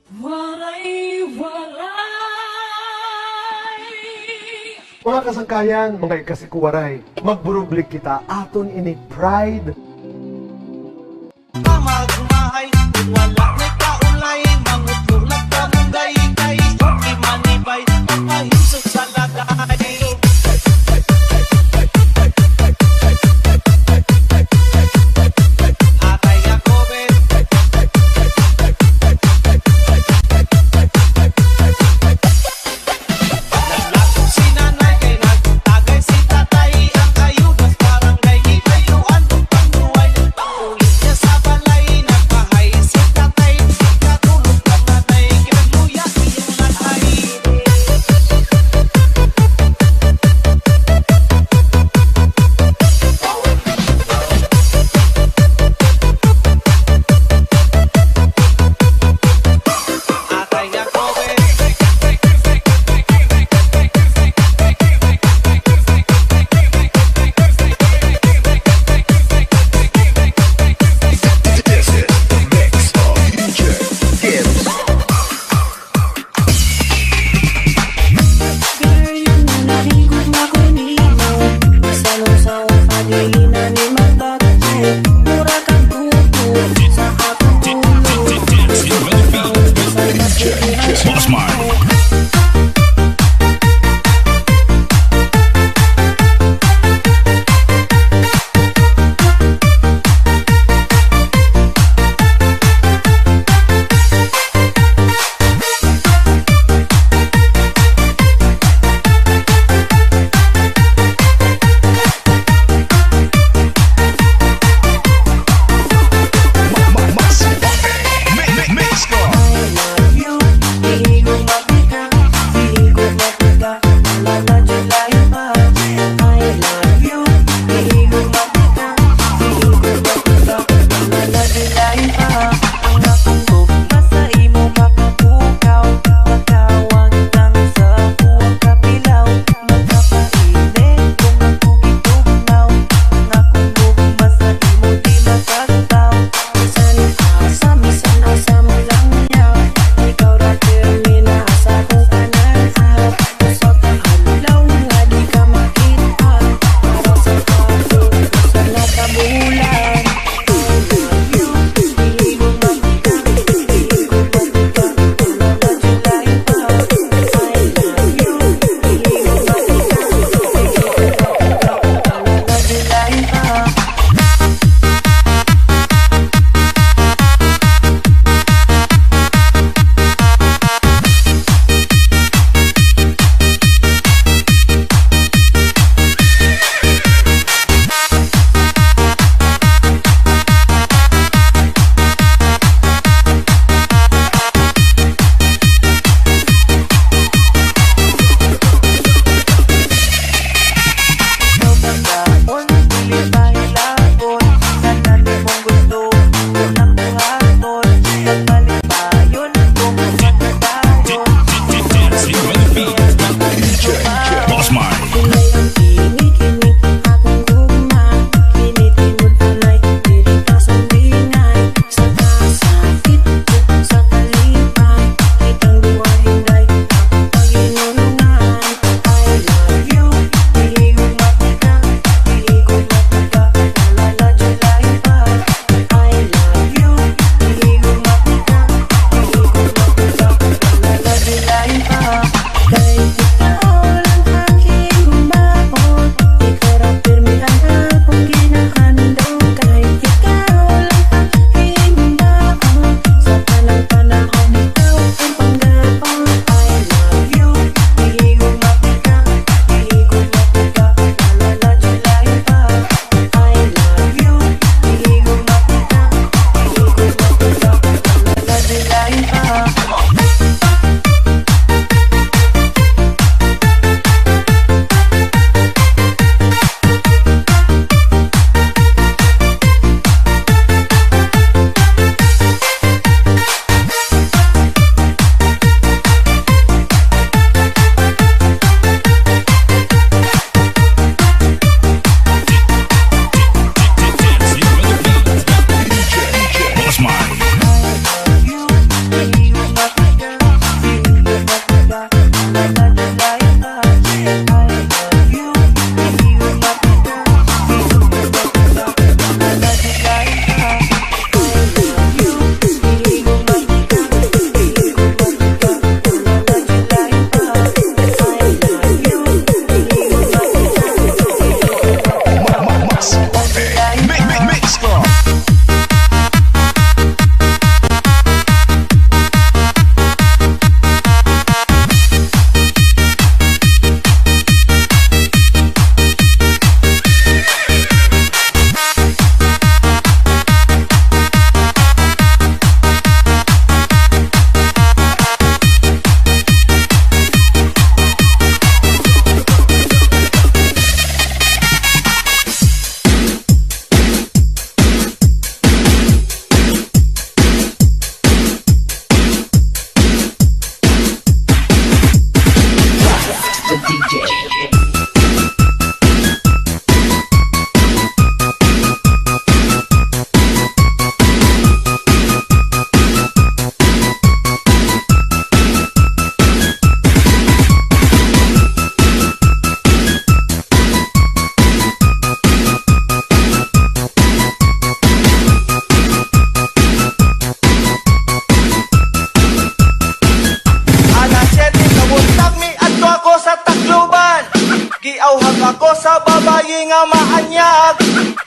Mga kasangkayan, mga ikasikuwaray, magburublik kita aton ini pride. Magmahay, wala na kaulay, mangutlong nagkamunggay, kay imanibay, mapahisok sa lagay. Atay ako, ben. Naglakong si nanay, kay nagtagay si tatay, ang ayudas barangay, gitayuan ng pangluway, pangulit niya sa balay, nagpahay si tatay, katulog ng nanay, kinagluya iyong nanay. Atay ako, ben. This is the mix of DJ Gibbs. Girl, yung nalaligot na kulimaw Sa lusaw, kadilinan ni matatay Mura kang tuto sa katutulog Boss Mark. Mix I love you, iigo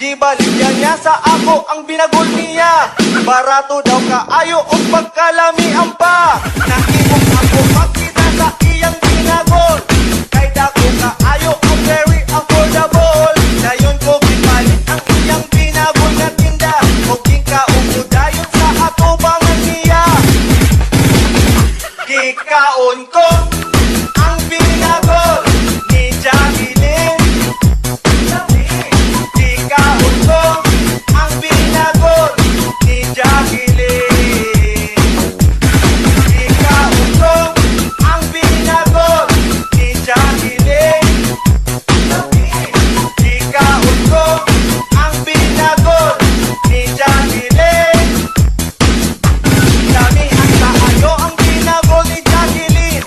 Di baligyan niya sa ako ang binagol niya. Barato daw kaayo o pagkalamian pa. Nakimong ako makita sa iyang binagol. Kay dako kaayo o very affordable. Dayon ko gipalit ang iyang binagol nga tinda. O gingkaon dayon sa atubangan niya. Gikaon ko ang binagol ni Jacqueline. Gikaon ko ang binagol ni Jacqueline. Gikaon ko ang binagol ni Jacqueline. Gikaon ko ang binagol ni Jacqueline. Dami ang kaayo ang binagol ni Jacqueline.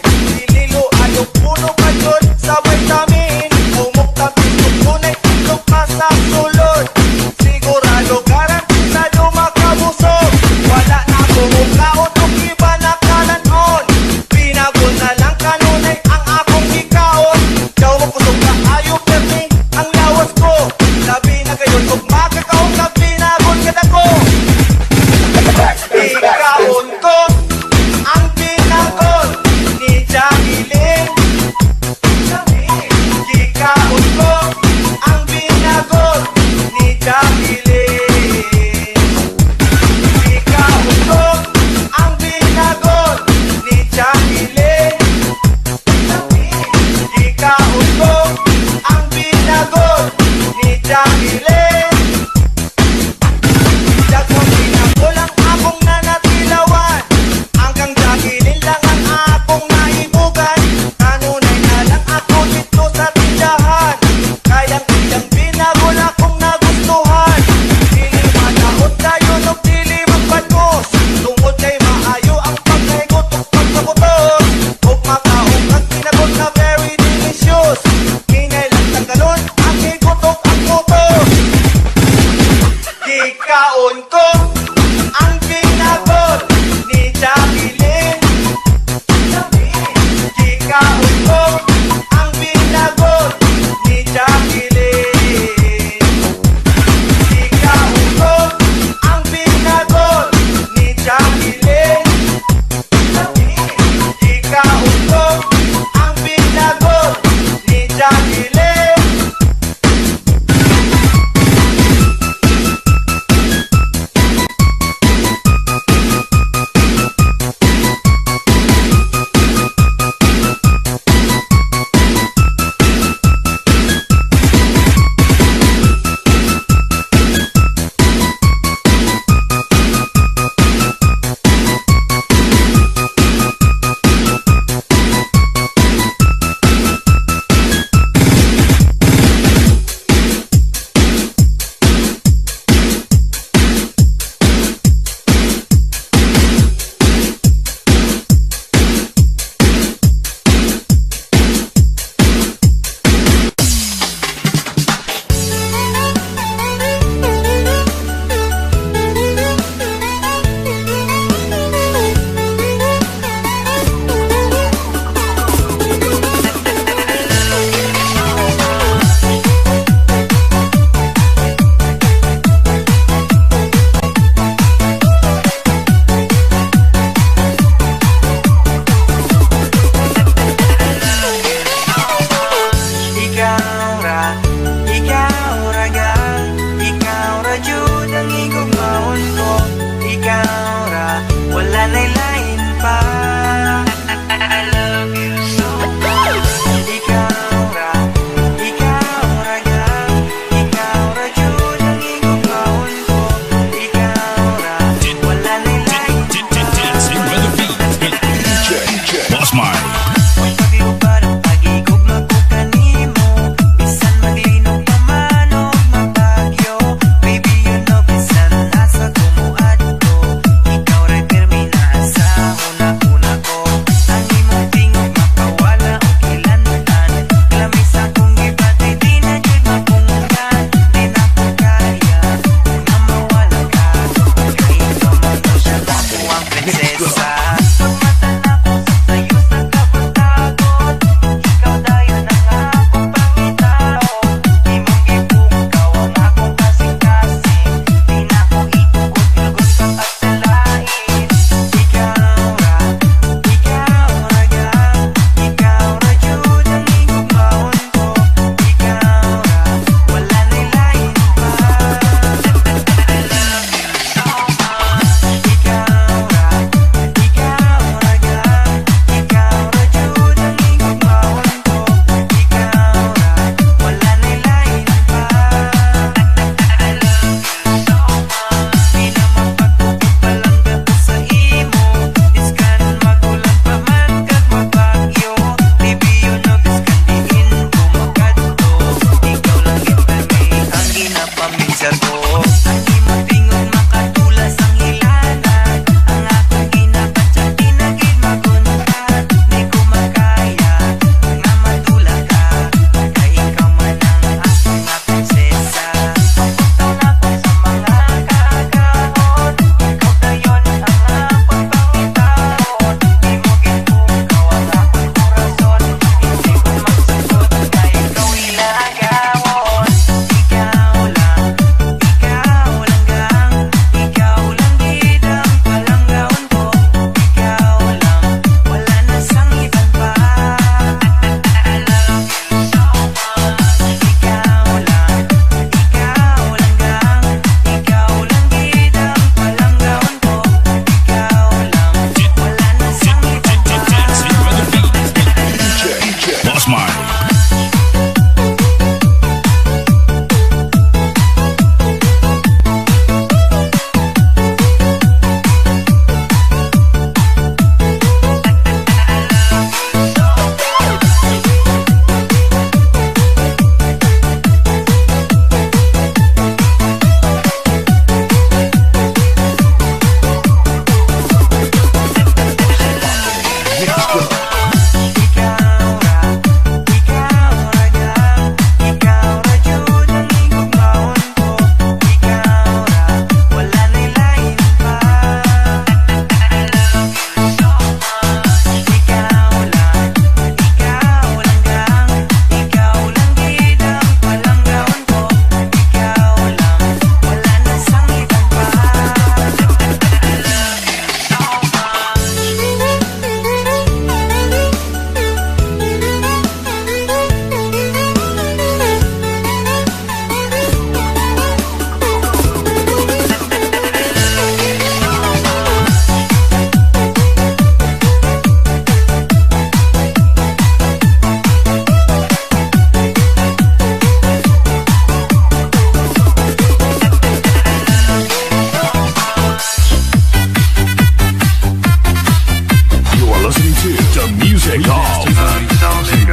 to the music of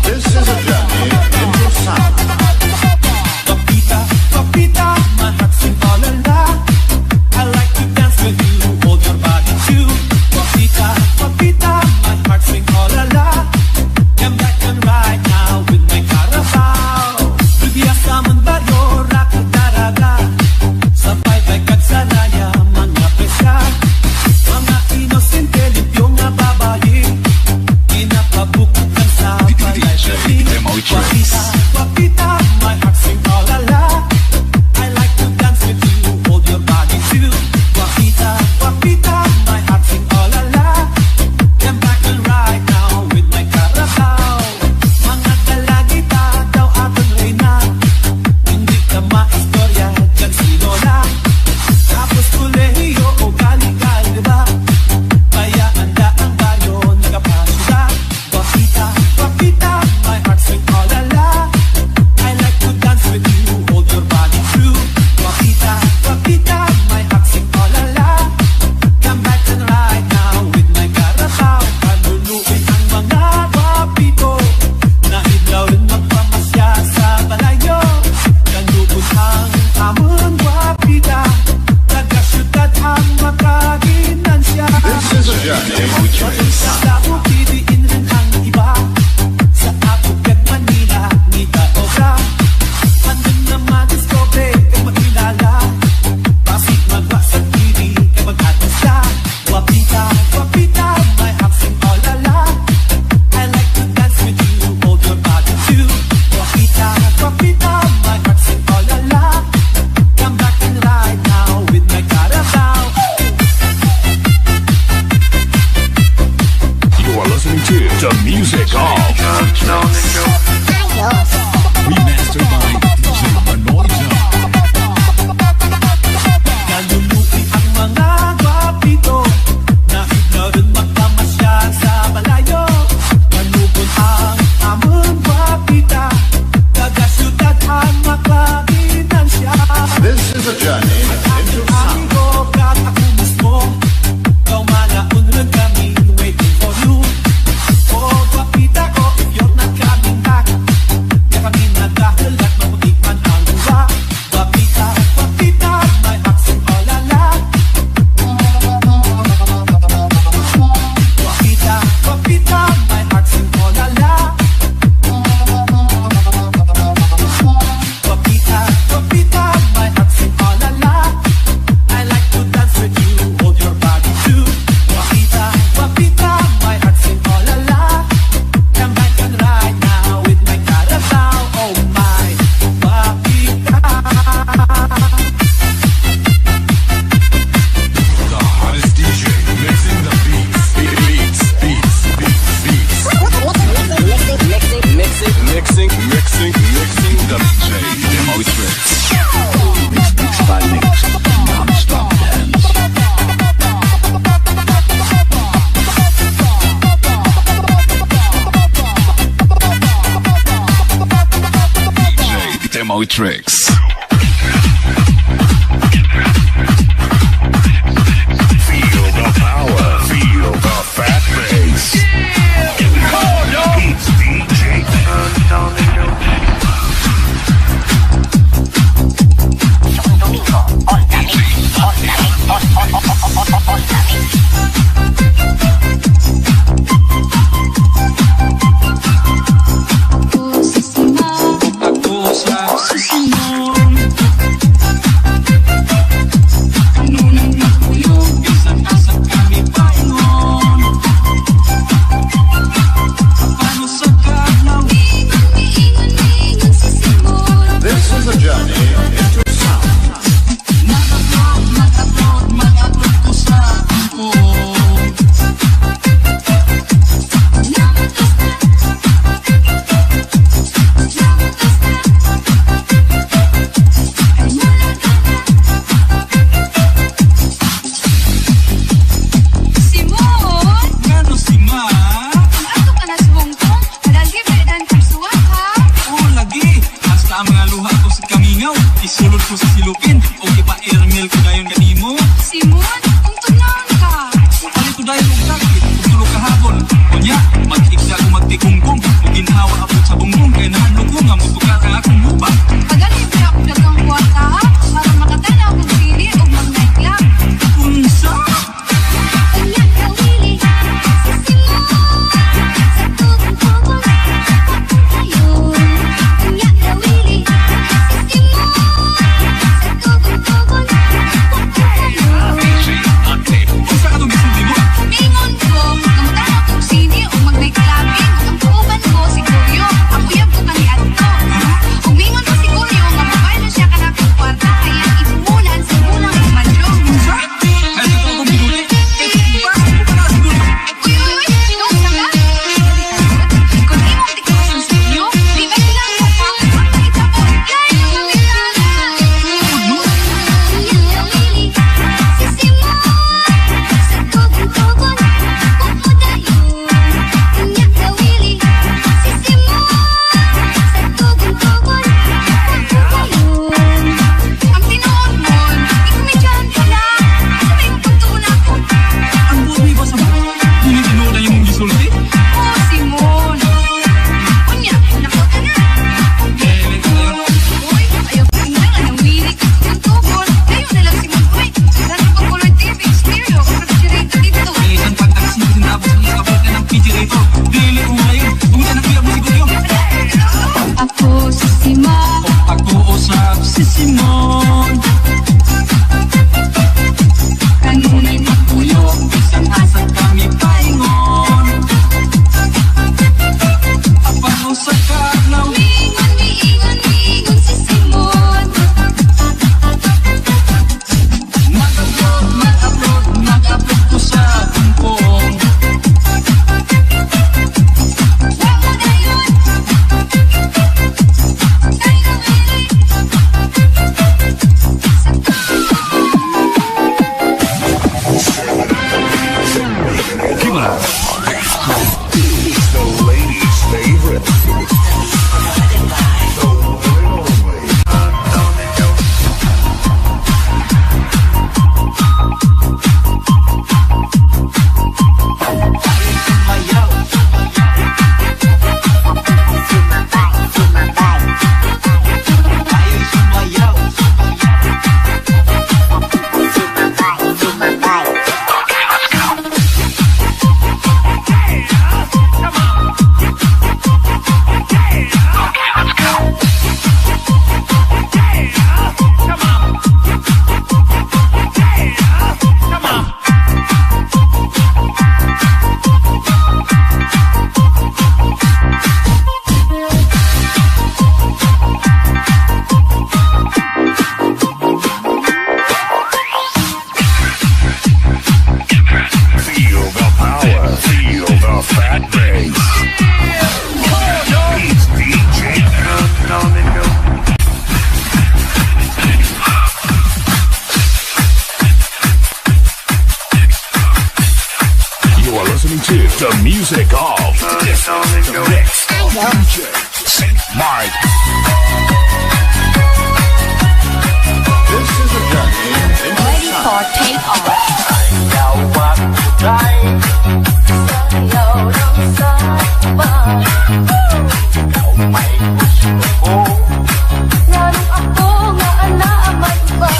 This is a journey into sound. Papita, papita, my heart sing all along. I like to dance with you, hold your body too. Papita, papita, my heart sing all along. Come back and ride now with my Carabao. Bibiasa man baryo, raket daraga. Sabay baikat sanaya, mga pesa. Mga inosente, limpyo nga babae. Inapabukutan sa palay. Papita, papita, my heart sing all along. I like to dance with you, hold your body too. Papita, papita, my heart sing all along. Come back and ride now with my Carabao. Mga dalagita daw aton reyna. Hindi ka maistorya, dyan si Lola. Tapos kolehiyo o galing-galing, diba? Kaya anda ang baryo, nagapasya. Papita, papita, my heart sing all along. I like to dance with you, hold your body true. Papita, papita, my heart sing all along. Come back and ride now with my Carabao. Panuluin ang mga papito na idlaw rin magpamasya sa balayo. Kanubon ang amon papita, taga-syudad ang makaginansya. This is a journey into trace. Sa ukidiin rin ang iba. Sa Abugat, Manila, Nita, Obra. Andun na madiscover kay makilala. Pasig magwa sa TV kay mag-atasa. Wapita, wapita, my heart sing all along. I like to dance with you, hold your body too. Wapita, wapita, my heart sing all along. Come back and ride now with my Carabao. You are listening to the music of Remastered by DJ Manoy. Naluluwi ang mga gwapito na higla rin magpamasya sa balayo. Kanubon ang amon gwapita, taga-syudad ang makaginansya. This is a journey into sound. Amigo, kat ako mismo, ikaw malaon rin kami waiting for you. Oh, gwapita ko, if you're not coming back, kaya kami nagdahalat, mabutikman ang luwa. Gwapita, gwapita, my heart sing all along. Papita, papita, my heart sing all along. Papita, papita, my heart sing all along. I like to dance with you, hold your body too. Papita, papita, my heart sing all along. Come back and ride now with my Carabao. Oh my, papita. The hottest DJ mixing the beats. Mixing the DJ Demo Tricks. Mix by mix, non-stop dance. DJ Demo Tricks. Feel the power, feel the fat bass. It's DJ Ako sa susunod. isulod ko sa silupin o ipa-airmail ko dayon kanimo. Simon, kung tunaw ka. Kung palito dayon og sakit, kung tulog kahapon. Kunya, mag-ikda ko magtikungkong, kung ginhawa abot sa bungbong, kaya nahanlo ko nga magbuka ka akong muba. Pagaling ba ako dagang kwarta ha? Para makatala akong sili o mag-nightclub. Unsa? Kanya ka wili, si Simon. Sa tugong-tugong, ayun. Kanya ka wili, si Simon. Sa tugong-tugong, ayun. Unsa ka itong gisulti mo? Mingon ko, kamutana akong sili o mag-nightclubbing. Ang kauban ko si Goryo, ang uyab ko kani adto. Umingon ko si Goryo, nga mabaylo siya ka na akong kwarta, kaya ibulan sa bulang imadyo. Ay, ito akong binuli. Eh, pasok ko pa na siguro. Uy, ikaw sa ka? Kung di mo tikas ang studio, di ba lang mo pa? Ang kita ko, layo ang kilala. Kanya ka wili, si Simon. Sa tugong-tugong, pupudayon. Kanya ka wili, si Simon. Sa tugong-tugong, pupudayon. Ang tinuod mo, ikumidyan ka na. Sabay mo pagtuon ako. Ang buot mo ba sa buot? Dili tinuod na yung gisulti? Oh, Simon. Kunya, nakot ka na. Dili ka dayon. Uy, ayaw ko tingnan nga ng wirik at tugon. Kayo na lang, Simon. Uy, lalo ko color TV, stereo, refrigerator dito. May isang pagtaksi ko sinabot sa ikabot na ng refrigerator. Dili ko ngayon. Tunga na kuya mo siguro. Ako si Simon. Pag-uusap si Simon. Kanunay na Uyong isang asa kami paingon. Apag-usap ka na Mingon, miingon, miingon si Simon. mag-upload ko sa kumpong. Wala na yun. Tayo wili. It's the ladies' favorite. Feel the power. Feel the fat bass. It's DJ You are listening to the music of the mix of DJ St. Mike. This is a journey into Ready sound. for take off. Nganong ako nga anaaman ba?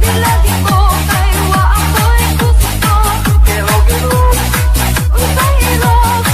Bilagi ko kay wa ako'y gusto. Unsay hirap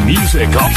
music of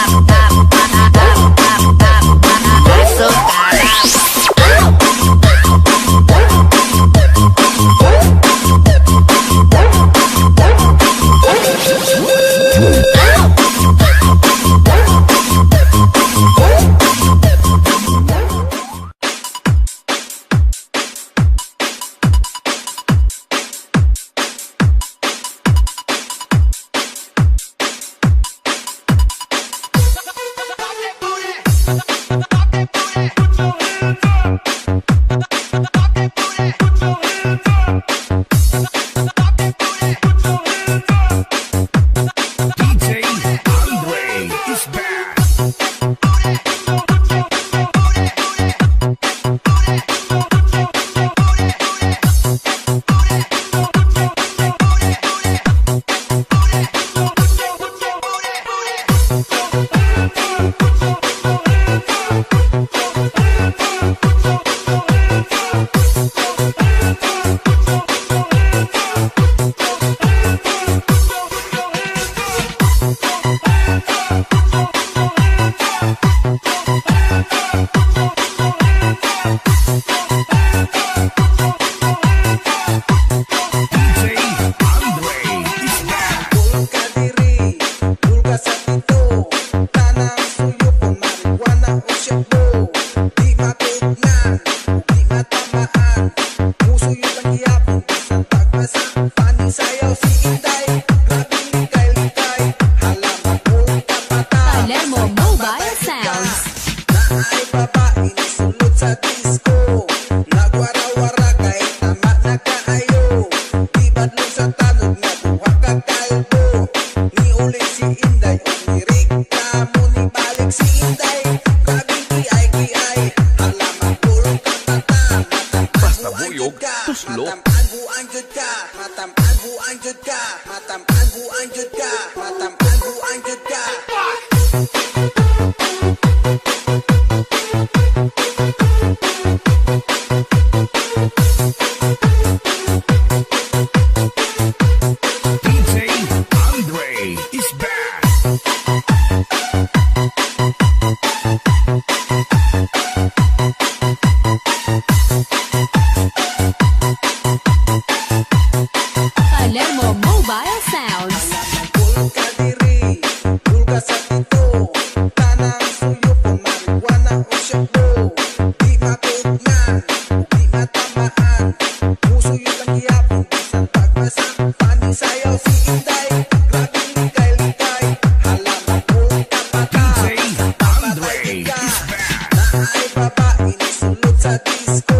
matugnan ug di matamaan. Puso yun ang gihapon sa pagpasa. Paning sayaw si Inday, grabing likay-likay. Halaman ko kapata. Palermo Mobile Sounds. Naay babae ni sulod sa disco. Nagwara-wara kay tama na kaayo. Di badlong sa tanod nga buha ka kalbo. Ni ulit si Inday o ni reklamo ni balik si Inday. Grabing kiay-kiay. Halaman puro kapata. Basta buyog, tuslo. Matampan jud ka. Matampan jud ka. Matampan jud ka. Matampan jud ka. DJ Andre is back. Palermo Mobile Sounds. Pulong ka diri, pulga sa tito. Tanang suyo po, marijuana o shabu. Di matugnan, di matamaan. Puso yun ang gihapon, isang pagpasa. Paning sayaw si Inday, grabing likay-likay. Halaman pulong kapata. DJ Andre is back. Naay babae ni sulod sa disco.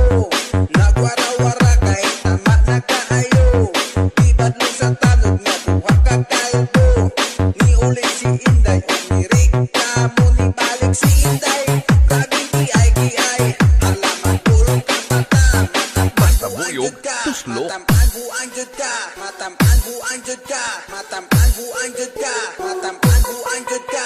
Nagwara-wara kay tama na kaayo. Di badlong sa tanod nga buha ka kalbo. Ni ulit si Inday o ni reklamo ni balik si Inday. Grabing kiay-kiay. Halaman pulong kapata. Basta Matampan buyog, jud ka. tuslo. Matampan jud ka. Matampan jud ka. Matampan jud ka. Matampan jud ka.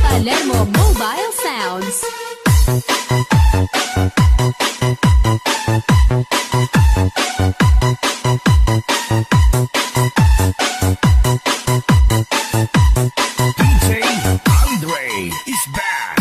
Palermo Mobile Sounds. DJ Andre is back.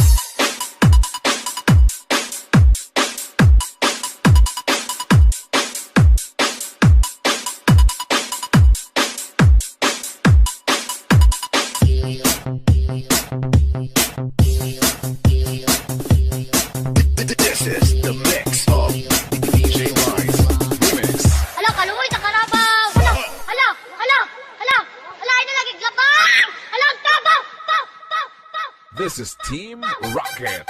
This is the mix of DJ Wise Remix. Hala, kaluoy sa karabaw! Hala, hala, hala, hala, hala, ay nalagig labang! Hala, ang tabaw! Paw, paw, paw! This is Team Rocket.